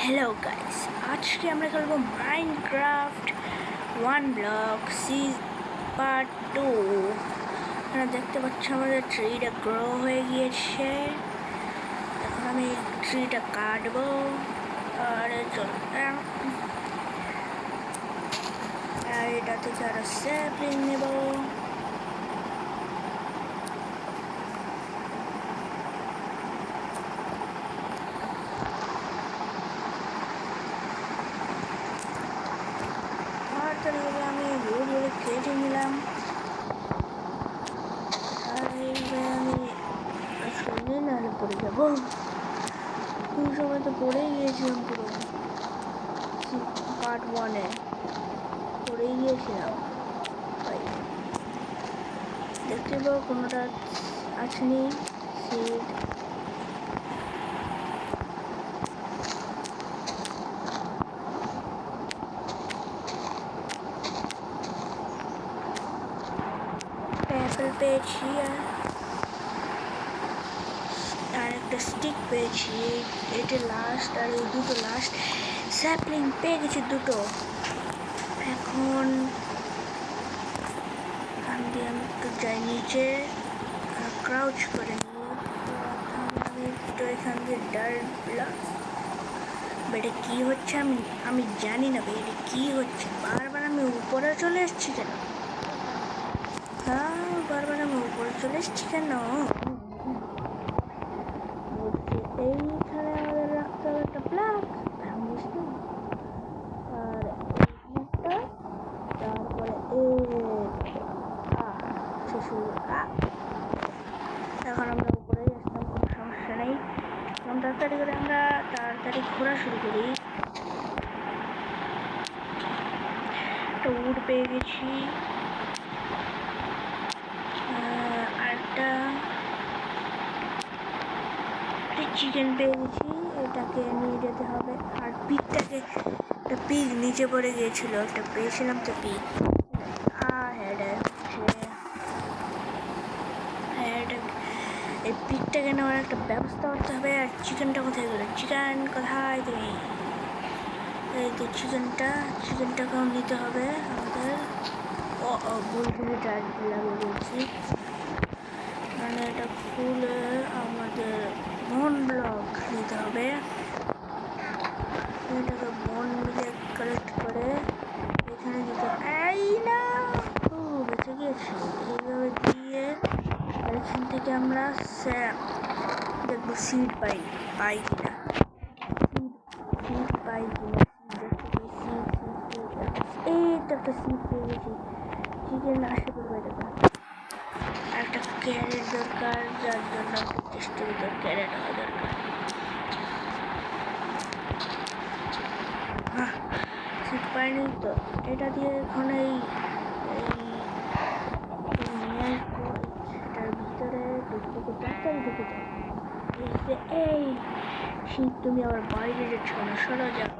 Hello guys, আজকে আমরা খেলবো মাইনক্রাফট ওয়ান ব্লক পার্ট 2। আপনারা দেখতে পাচ্ছ আমাদের ট্রিটা গ্রো হয়ে গিয়েছে। এখন আমি ট্রিটা কাটবো আর এটা থেকে আরো স্যাপলিং নেবো। আমি রোড কেটে নিলাম আর এইবার আমি শুনে নাহলে পড়ে যাবো। এই সময় তো পড়েই গিয়েছিলাম, পুরো পার্ট 1-এ পড়েই গিয়েছিলাম। দেখতে পাবো কোনোটা আসেনি সিট। অ্যাপেল পেয়েছি আর একটা স্টিক পেয়েছি, এটা লাস্ট। আর এই দুটো লাস্ট স্যাপলিং পেয়ে গেছি দুটো। এখন এখান দিয়ে আমি একটু যাই নিচে, ক্রাউচ করে নিই। আমি একটু এখান দিয়ে এটা কী হচ্ছে আমি জানি না ভাই, এটা কী হচ্ছে। বারবার আমি উপরে চলে এসেছি কেন? হ্যাঁ, বারবার আমি উপরে চলে এসেছি কেন? এইখানে আমাদের রাখতে হবে একটা ব্লক, আর এইখানে তারপরে এখন আমরা উপরে আসলাম, কোনো সমস্যা নেই। এখন তাড়াতাড়ি করে আমরা ঘোরা শুরু করি। একটা উড পেয়ে গেছি, আরেকটা চিকেন পেয়ে গেছি, এটাকে নিয়ে যেতে হবে। আর পিগটাকে, একটা পিগ নিচে পড়ে গিয়েছিল, একটা পেয়েছিলাম তো পিগ। এই পিগটাকে নেওয়ার একটা ব্যবস্থা করতে হবে। আর চিকেনটা কোথায় গেলো? চিকেন কোথায় তুমি? এই তো চিকেনটাকেও নিতে হবে আমাদের। বুলবুলিটা লাগিয়ে দিয়েছি, মানে এটা খুলে আমাদের বন ব্লক নিতে হবে। এটাকে বন মিলে কালেক্ট করে এখানে দিতে, এই না বেঁচে গিয়েছি। এইভাবে দিয়ে এখান থেকে আমরা দেখবো সিড পাই কিনা, সিড পাই কিনা। এই তো একটা সিড পেয়ে গেছি। চিকেন আসে করবো, এটা একটা ক্যারেট দরকার, যার জন্য একটা টেস্টের ভিতর ক্যারেট হওয়া দরকার। হ্যাঁ, সিট পাইনি তো। এটা দিয়ে এখন এটার ভিতরে ঢুকে তাড়াতাড়ি ঢুকে যাও। এই শীত, তুমি আবার বাইরে যাচ্ছ না, সরা যাও।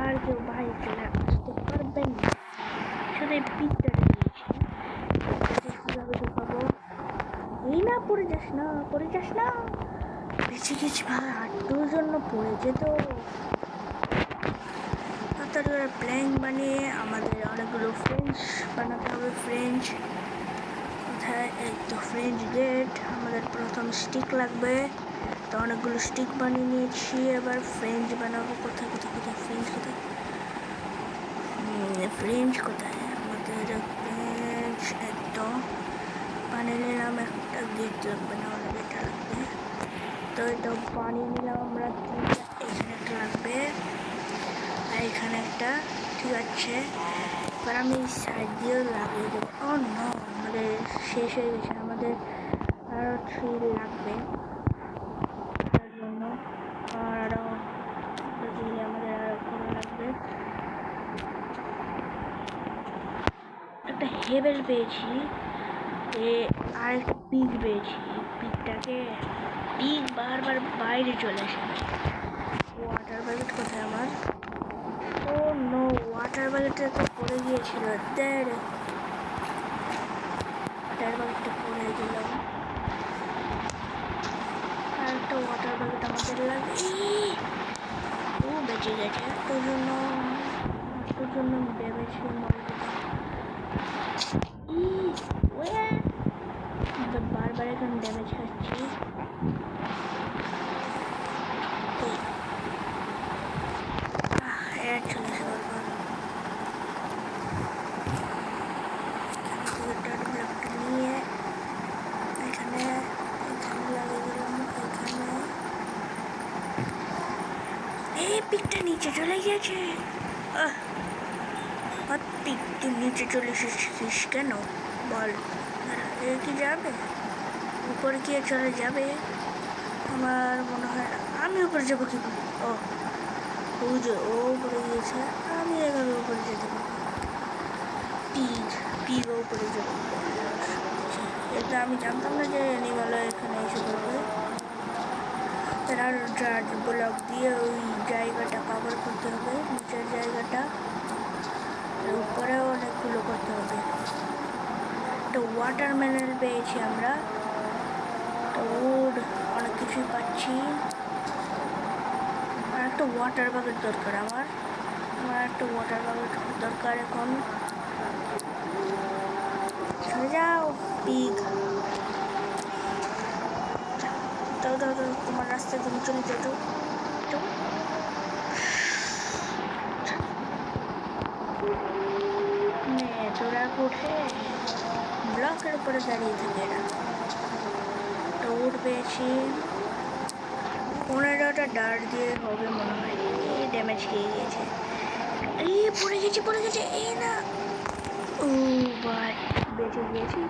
আর কেউ বাইরে চলে আসতে পারবেন না, শুধু এই পিকটা দিয়েছি। কীভাবে ঢুকাবো? এই না, পড়ে যাস না বেঁচে গেছি ভাই, হাঁটুর জন্য পড়ে যেত। তারপরে প্ল্যান বানিয়ে আমাদের অনেকগুলো ফ্রেঞ্চ বানাতে হবে। ফ্রেঞ্চ কোথায়? এই তো ফ্রেঞ্চ গেট। আমাদের প্রথম স্টিক লাগবে, তো অনেকগুলো স্টিক বানিয়ে নিয়েছি। এবার ফ্রেঞ্চ বানাবো। কোথায় ফ্রেঞ্চ কোথায়? আমাদের ফ্রেঞ্চ একদম বানিয়ে নিলাম। একটা গেট লাগবে, না অনেক এটা লাগবে, তো এটা বানিয়ে নিলাম আমরা। এখানে একটা লাগবে আর এখানে একটা, ঠিক আছে। এবার আমি সাইড দিয়েও লাগিয়ে দেবো। ও নো, আমাদের শেষ হয়ে গেছে, আমাদের আরও 3 লাগবে তার জন্য। আরও আমাদের আরও করে লাগবে। একটা হেবেল পেয়েছি, আর একটা পিগ পেয়েছি। পিগ বারবার বাইরে চলে আসে। ওয়াটার বাকেট কোথায় আমার? ও নো, ওয়াটার বাকেটটা তো পড়ে গিয়েছিল। দিলাম। আর একটা ওয়াটার বাকেট আমাদের লাগে। ও বেঁচে গেছে, একটার জন্য ভেবেছি মরে যেতাম। বারবার এখন ড্যামেজ খাচ্ছি। চলে আসে বারবার। ব্লকটা নিয়ে এখানে লাগিয়ে দিলাম। এখানে এই পিকটা নিচে চলে গেছে। পিক তুই নিচে চলে এসেছিস কেন বল? এ কি যাবে উপরে? গিয়ে চলে যাবে? আমার মনে হয় না। আমি উপরে যাবো কি করে? ও উপরে গিয়েছে, আমি এভাবে উপরে যেতে পারবো। পিগ উপরে যাবো। এটা আমি জানতাম না যে অ্যানিমালয় এখানে এসে পড়বে। আর ব্লক দিয়ে ওই জায়গাটা কভার করতে হবে, নিচের জায়গাটা। উপরেও অনেকগুলো করতে হবে। একটা ওয়াটারমেলন পেয়েছি আমরা, তো উড অনেক কিছুই পাচ্ছি। আর একটা ওয়াটার বাকেট দরকার আমার একটা ওয়াটার বাকেট দরকার এখন। সরে যাও পিগ। দাও তোমার রাস্তায় তুমি চলে যেত। তোরা উঠে ব্লকের উপরে দাঁড়িয়ে থাকে এরা। তো উঠ পেয়েছি 15টা ডার্ট দিয়ে হবে মনে হয়। এই ড্যামেজ খেয়ে গিয়েছে। এই পড়ে গেছে এই না। ও বাট বেঁচে গিয়েছি।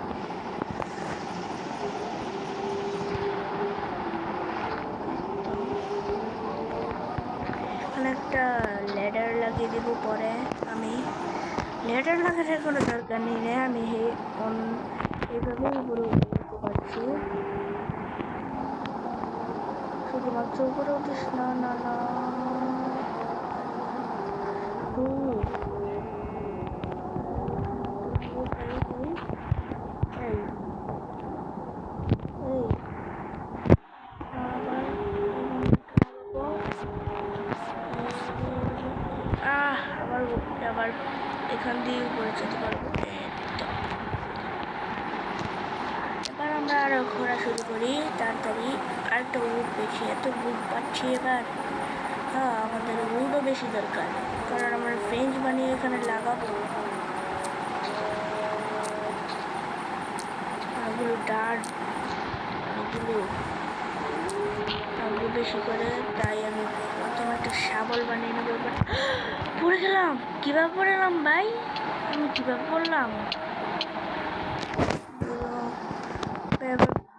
এখানে একটা ল্যাডার লাগিয়ে দেবো পরে। আমি ল্যাডার লাগানোর কোনো দরকার নেই রে, আমি এইভাবেই উপরে উঠতে পারছি। শুধুমাত্র উপরে উঠিস না। আবার এখান দিয়ে উপরে যেতে পারবো। এবার আমরা আরো ঘোরা শুরু করি তাড়াতাড়ি। আরেকটা উড পেয়েছি, এত উড পাচ্ছি এবার। হ্যাঁ, আমাদের উডও বেশি দরকার, কারণ আমরা ফ্রেঞ্চ বানিয়ে এখানে লাগাবো। এগুলো ডার্ট এগুলো বেশি করে, তাই আমি প্রথমে একটা শাবল বানিয়ে নেবো। এবার পড়ে গেলাম। কীভাবে পড়লাম ভাই? আমি কীভাবে পড়লাম?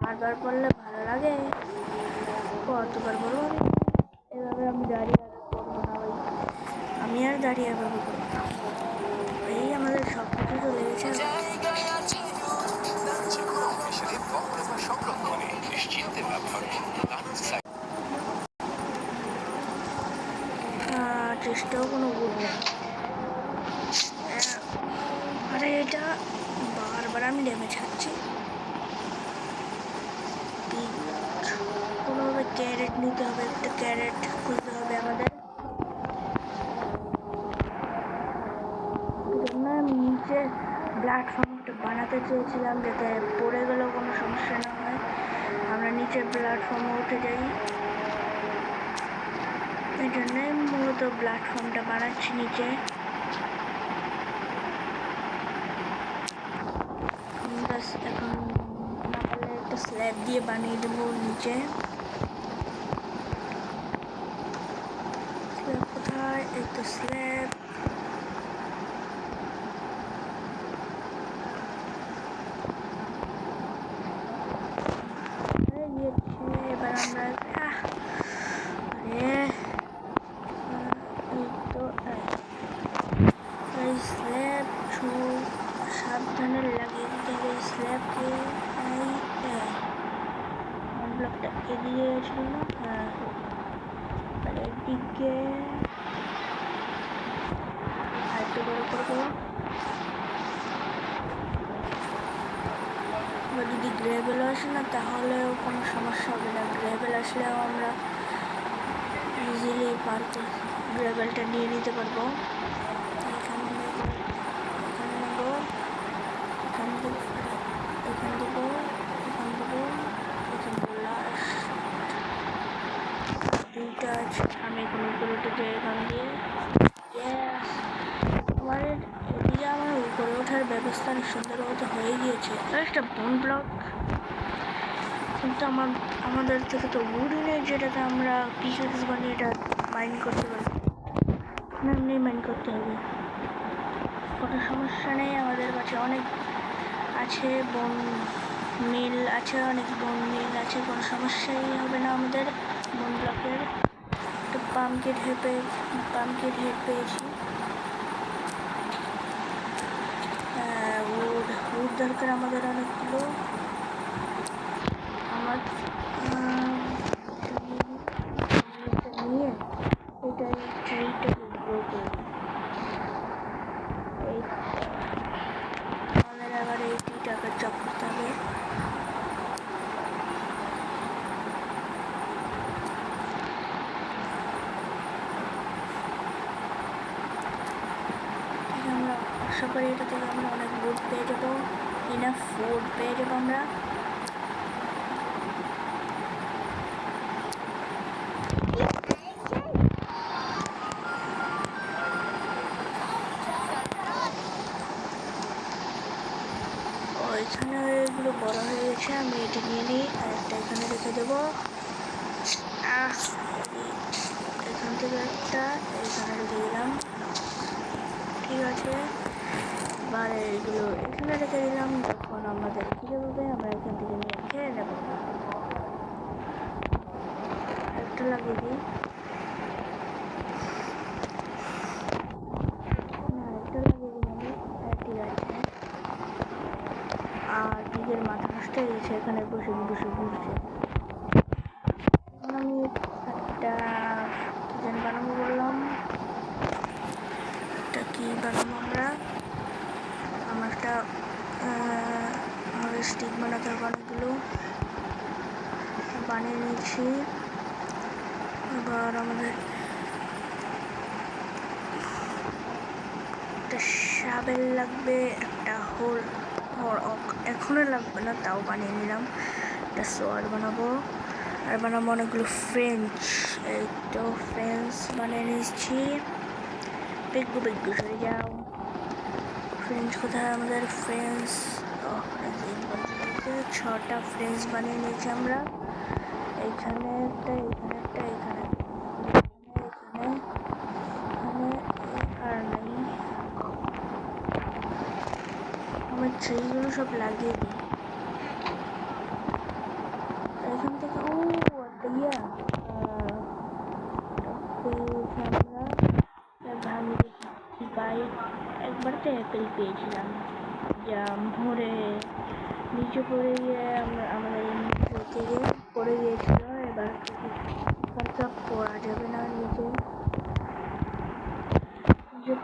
বারবার পড়লে ভালো লাগে। কতবার বলবো আমি? এভাবে আমি দাঁড়িয়ে করবো না ভাই। আমি আর দাঁড়িয়ে এভাবে করবো না। এই আমাদের সব কিছু চলে গেছে। চেষ্টাও কোনো ভুল নেই। আরে এটা বারবার আমি ড্যামেজ খাচ্ছি। কোনোভাবে ক্যারেট নিতে হবে, একটা ক্যারেট খুলতে হবে আমাদের। আমি নিচে প্ল্যাটফর্মটা বানাতে চেয়েছিলাম যাতে পড়ে গেলেও কোনো সমস্যা না হয়। আমরা নিচের প্ল্যাটফর্মে উঠে যাই, এই জন্যই মূলত প্ল্যাটফর্মটা বানাচ্ছি নিচে। এখন না পারলে একটা স্ল্যাব দিয়ে বানিয়ে দেবো নিচে। স্ল্যাব কোথায়? এই তো স্ল্যাব। এবার আমরা স্ল্যাব সাবধানে লাগিয়ে দিতে হবে। স্ল্যাবকে ব্লকটা এগিয়ে ছিল না। আর এদিকে আরেকটু বড় করবো। যদি গ্রেভেল আসে না তাহলেও কোনো সমস্যা হবে না। গ্রেভেল আসলেও আমরা ইজিলি গ্রেভেলটা নিয়ে নিতে পারবো। এখানে নেবো, এখান থেকে এখান দেবো, এখান লাস্ট দুইটা আছে। আমি কোনো উপরে যাই এখান দিয়ে। আমার এদিকে আমার উপরে ওঠার ব্যবস্থা অনেক সুন্দর মতো হয়ে গিয়েছে। একটা বোন ব্লক, কিন্তু আমাদের থেকে তো উডই নেই যেটাতে আমরা পিকেক্স বানিয়ে এটা মাইন করতে পারবো। এমনি মাইন করতে হবে, কোনো সমস্যা নেই। আমাদের কাছে অনেক আছে, বন মিল আছে, অনেক বন মিল আছে, কোনো সমস্যাই হবে না আমাদের বন ব্লকের। তো পাম্পকিট হেড পেয়েছি। উড দরকার আমাদের অনেকগুলো। আমার নিয়ে এটাই ট্রিটা গ্রো করি। আমাদের আবার এই ট্রিটাকে চপ করতে হবে। আমরা আশা করি এটা থেকে আমরা অনেক ফুড পেয়ে যাবো, ইনাফ ফুড পেয়ে যাবো আমরা। এখানে এগুলো বড় হয়ে গেছে, আমি এটা নিয়ে নিই আর একটা এখানে রেখে দেবো। এখান থেকে একটা এখানে রেখে দিলাম, ঠিক আছে। এবার এগুলো এখানে রেখে দিলাম, যখন আমাদের খিদে পাবে আমরা এখান থেকে নিয়ে খেয়ে নেব। একটা লাগিয়ে দিই, একটা লাগিয়ে দিই আমি, ঠিক আছে। আর নিজের মাথা নষ্ট হয়ে গেছে, এখানে বসে বসে ঘুরছে। আমি একটা কিচেন বানাবো বললাম, একটা কি বানাবো আমরা একটা আমাদের স্টিক বানাতে হবে, অনেকগুলো বানিয়ে নিয়েছি। এবার আমাদের একটা শাবেল লাগবে, একটা হোল এখনো লাগবে না, তাও বানিয়ে নিলাম। একটা সোয়ার বানাবো, আর বানাবো অনেকগুলো ফ্রেঞ্চ। এই তো ফ্রেঞ্চ বানিয়ে নিচ্ছি। বেগু সরে যাও। ফ্রেঞ্চ কোথায় আমাদের? ফ্রেঞ্চ ছটা ফ্রেঞ্চ বানিয়ে নিয়েছি আমরা। এইখানে একটা, এখানে একটা, এখানে আর নেই। আমার ট্রিগুলো সব লাগিয়ে দিই এখান থেকে। একবার তো অ্যাপেল পেয়েছিলাম, যা ভরে নিচে পড়ে গিয়ে আমাদের থেকে পড়ে গিয়েছিল। এবার পড়া যাবে না, নিচে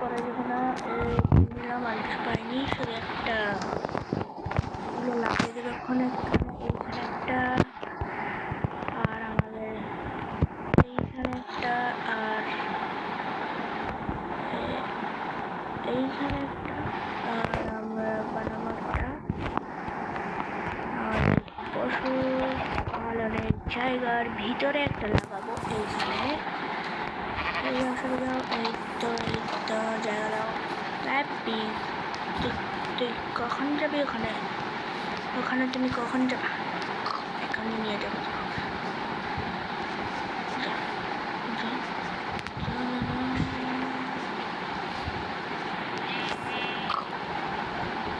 পড়া যাবে না। নিলাম আর কিছু পাইনি, শুধু একটা লাগিয়ে দেবে ওখানে একটা, আর আমাদের এইখানে একটা, আর এইখানে একটা, আর আমরা বানাবো একটা পশু পালনের জায়গার ভিতরে একটা লাগাবো। এইখানে এই অংশটা দাও, এই তো জায়গা দাও। হ্যাপি তুই কখন যাবি ওখানে তুমি কখন যাবা? এখানে নিয়ে যাবো।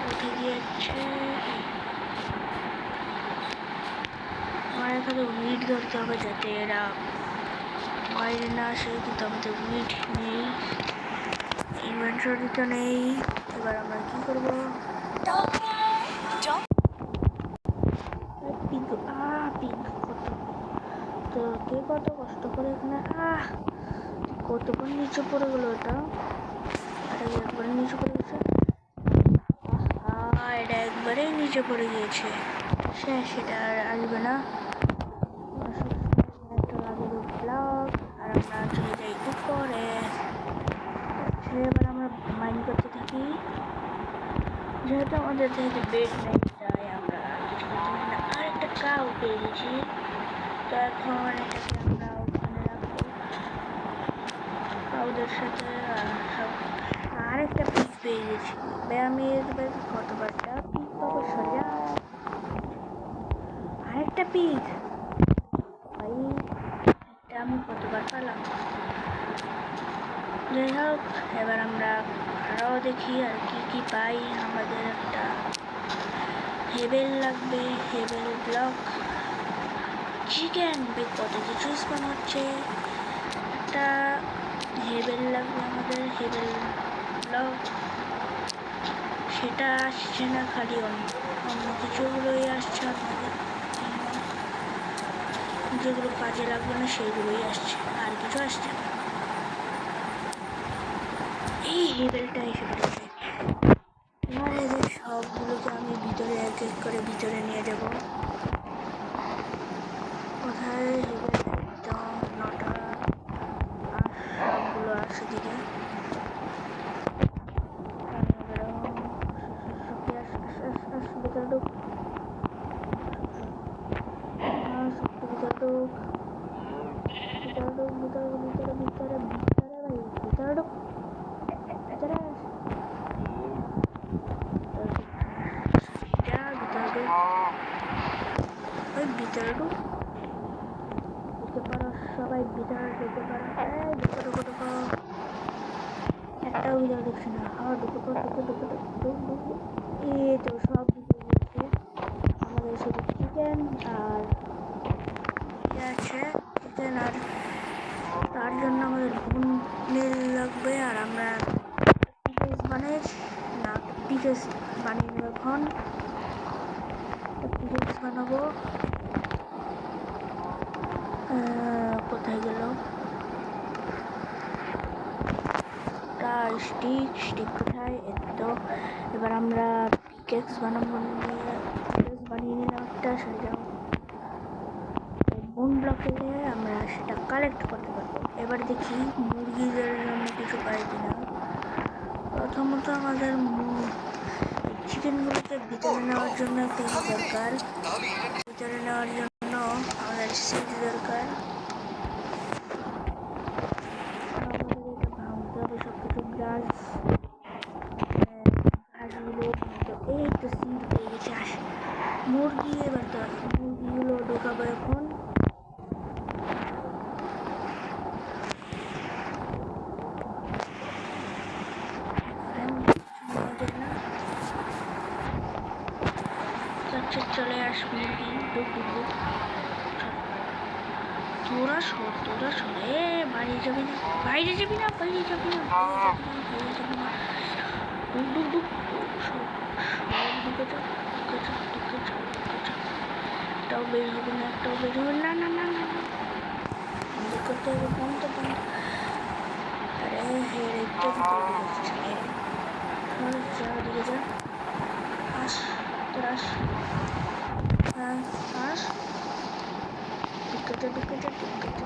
উঠে গিয়েছে। আমার এখানে উইড ধরতে হবে যাতে এরা বাইরে না আসে, কিন্তু আমাদের উইড নেই, ইনভেন্টরি তো নেই। এবার আমরা কি করবো? তো কে কত কষ্ট করে এখানে কতক্ষণ নিচে পড়ে গেলো এটা একবারে নিচে পড়ে গেছে। এটা একবারেই নিচে পড়ে গিয়েছে। সেটা আর আসবে না। একটা লাগে ব্লক আর আমরা চলে যাই উপরে। এবার আমরা মাইন্ড করতে থাকি। যেহেতু আমাদের থেকে বেড নেই তাই আমরা কিছু করতে পারি না। আর একটা কাউ পেয়ে গেছি, তো এখন এটাকে আমরা ওখানে রাখবো কাউদের সাথে। সব আর একটা পিস পেয়ে গেছি। আমি কতবারটা পিস পাবো সোজা আরেকটা পিস ভাই, এটা আমি কতবার পেলাম। যাই হোক, এবার আমরা আরও দেখি আর কি পাই। আমাদের একটা হেবেল লাগবে, হেবেল ব্লক, চিকেন, কত কিছু স্পন হচ্ছে। একটা হেবেল লাগবে আমাদের, হেবেল ব্লক, সেটা আসছে না, খালি অন্য কিছুগুলোই আসছে আমাদের। যেগুলো কাজে লাগবে না সেইগুলোই আসছে, আর কিছু আসছে না। এই হেবেলটা এসে পড়েছে। এবার এদের সবগুলোকে আমি ভিতরে এক এক করে ভিতরে নিয়ে যাব। কোথায় হেবেল? একদম নটা। আর সবগুলো আসে দিকে। ভিতরে ঢুক, ভিতরে ঢুক, ভিতরে ঢুক, ভিতরে ভিতরে ভিতরে ভিতরে ভাই, ভিতরে ঢুক, ভিতরে আস। ওই ভিতরে ঢুক, ঢুকে পারো সবাই, ভিতরে ঢুকে পারো। ঢুকে ঢুকে ঢুকো, একটাও ভিতরে ঢুকছে না। আবার ঢুকে পড়ো, ঢুকে ঢুকে ঢুকে। এই তো সব ঢুকে গেছে। আমাদের শুধু চিকেন আর আছে, চিকেন আর তার জন্য আমাদের বোনের লাগবে। আর আমরা পিকেস বানিয়ে নেব। এখন পিকেস বানাবো। কোথায় গেল স্টিক কোথায়? তো এবার আমরা পিকেক্স বানিয়ে নিলাম একটা। সেটা বোন ব্লকে আমরা সেটা কালেক্ট করতে পারবো। এবার দেখি মুরগিদের জন্য কিছু পাই কিনা। প্রথমত আমাদের চিকেনগুলোকে ভিতরে নেওয়ার জন্য একটা দরকার। ভিতরে নেওয়ার জন্য আমাদের সিড দরকার। ভাঙতে হবে সবকিছু, গ্লাস গাছগুলো। এই তো সিড পেয়ে গেছে। আসে মুরগি, এবার তো মুরগিগুলো ঢোকাবো এখন। চলে আস মুরগি, তোরা সরে বাইরে যাবি না, বাইরে যাবি না, বাইরে যাবি না, বাইরে যাবি না। ডুক ডুক ডুক, সব ঢুকে যা, ঢুকে যা, ঢুকে যা, ঢুকে যা। একটাও বের হবে না, একটাও বের হবে না, না না না না, বন্ধ করতে হবে, বন্ধ বন্ধ। আরে হেরে তো ভিতরে ঢুকেছে। যা ওদিকে যা, আস তোর আস, হ্যাঁ আস, ঢুকে যা, ঢুকে যা, ঢুকে যা।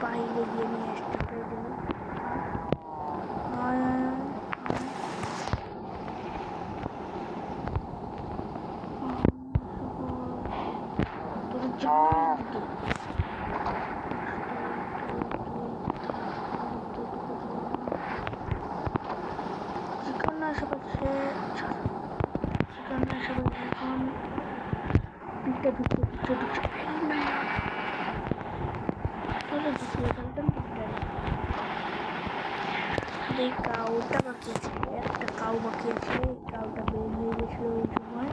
বাইরে গিয়ে নিয়ে আসতে করে দিল। আশেপাশে এখন পিঠটা ঢুকছে। এই কাউটা বাকি আছে, একটা কাউ বাকি আছে। কাউটা বের হয়ে গেছিল ওই সময়,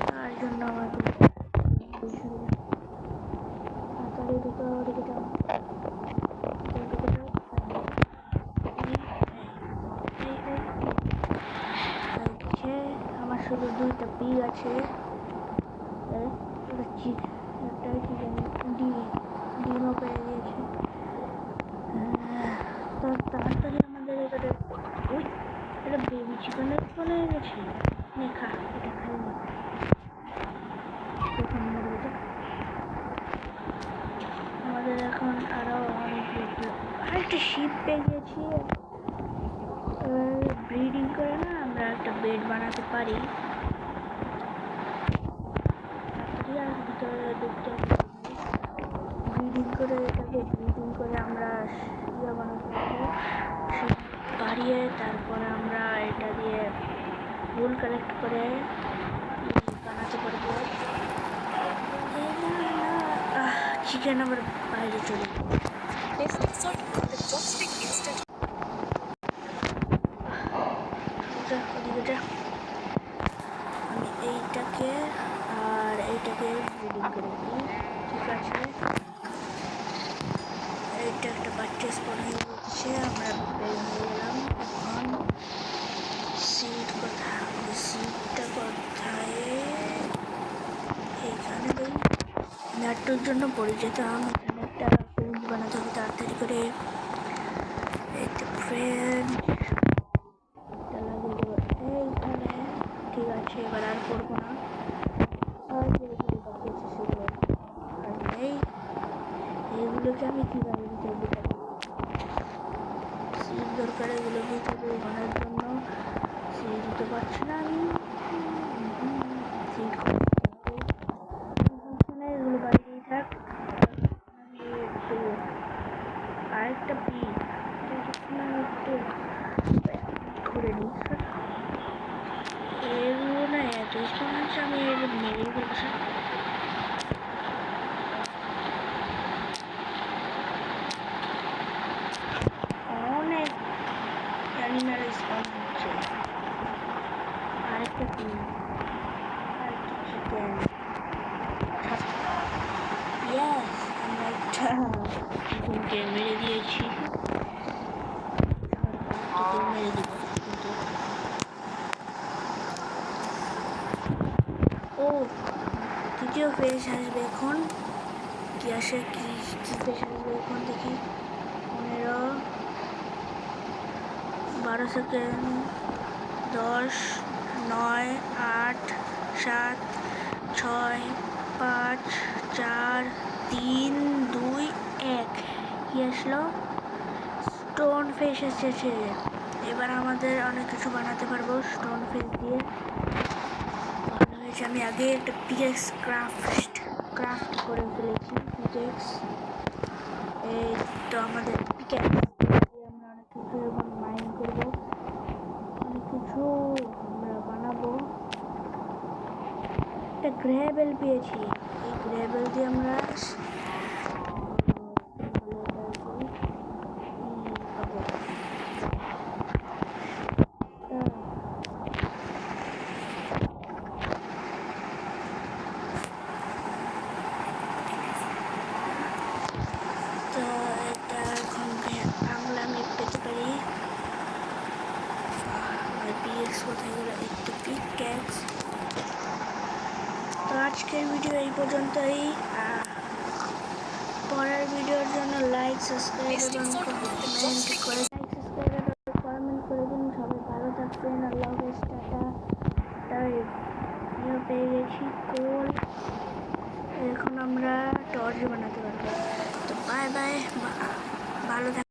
তার জন্য আমাকে তাড়াতাড়ি ঢুকে ওদিকে যাও। আমার শুধু দুইটা পিগ আছে। একটা ডিমও পেয়ে দিয়েছে। তো তাড়াতাড়ি আমাদের এখানে ওই এটা বেবি চিকেনের চলে গেছে। খা, এটা খাই না। আমাদের এখন আরো অনেক আরেকটা শিপ পেয়ে গেছি। ব্রিডিং করে না আমরা একটা বেড বানাতে পারি। আর ভিতরে ঢুকতে ব্রিডিং করে এটাকে ব্রিডিং করে আমরা ইয়ে বানাতে পারবো, বাড়িয়ে তারপরে আমরা এটা দিয়ে ফুল কালেক্ট করে বানাতে পারবো। চিকেন আবার বাইরে চলে আমি এইটাকে আর এইটাকে ব্রিডিং করে দিই। ঠিক আছে, এইটা একটা বাচ্চা স্পন হয়ে যাচ্ছে। আমরা বের হয়ে গেলাম। এখন সিড কোথায়? সিডটা কোথায়? এইখানে দেই। নাট্যর জন্য পড়ে যেতাম। এখানে একটা ফ্রেঞ্চ বানাতে হবে তাড়াতাড়ি করে। একটা ফ্রেঞ্চ লাগিয়ে দেবো এইখানে। ঠিক আছে, এবার আর করবো না। আর সেগুলো আর নেই। এইগুলোকে আমি কীভাবে ভিতরে ঢুকাবো? সিট দরকার এগুলো ভিতরে ঢোকানোর জন্য। সিট দিতে পারছি না আমি। সিট এগুলো বাড়িতেই থাক। আমি একটু আরেকটা পিস একটু ঘুরে নিই। এগুলো না এত স্পন আছে, আমি মেরেই ফেলছি। অনেক অ্যানিম্যাল স্পন হচ্ছে। আরেকটা পিস, আরেকটা চিকেন। ইয়েস, আমরা একটা চিকেনকে মেরে দিয়েছি। মেরে দিব কিন্তু ও তৃতীয় ফেজ আসবে এখন। কি আসে? কি ফেজ আসবে এখন দেখি। 15, 12 সেকেন্ড, 10, 9, 8, 7, 6, 5, 4, 3, 2, 1। কি আসলো? স্টোন ফেস এসেছে। এবার আমাদের অনেক কিছু বানাতে পারবো স্টোন ফেস দিয়ে। ভালো হয়েছে, আমি আগে একটা পিকেক্স ক্রাফট করে ফেলেছি। পিকেক্স, এই তো আমাদের পিকেক্স দিয়ে আমরা অনেক কিছু এখন মাইন করবো, অনেক কিছু আমরা বানাবো। একটা গ্রেভেল পেয়েছি, এই গ্রেভেল দিয়ে আমরা কোথায় গেল একটু পিকেক্স। তো আজকের ভিডিও এই পর্যন্তই। পরের ভিডিওর জন্য লাইক সাবস্ক্রাইব এবং কমেন্ট করে দিন। সবাই ভালো থাকবেন। আল্লাহ হাফেজ, টাটা। পেয়ে গেছি কোল। এখন আমরা টর্চ বানাতে পারবো। তো বাই বাই, ভালো থাকবেন।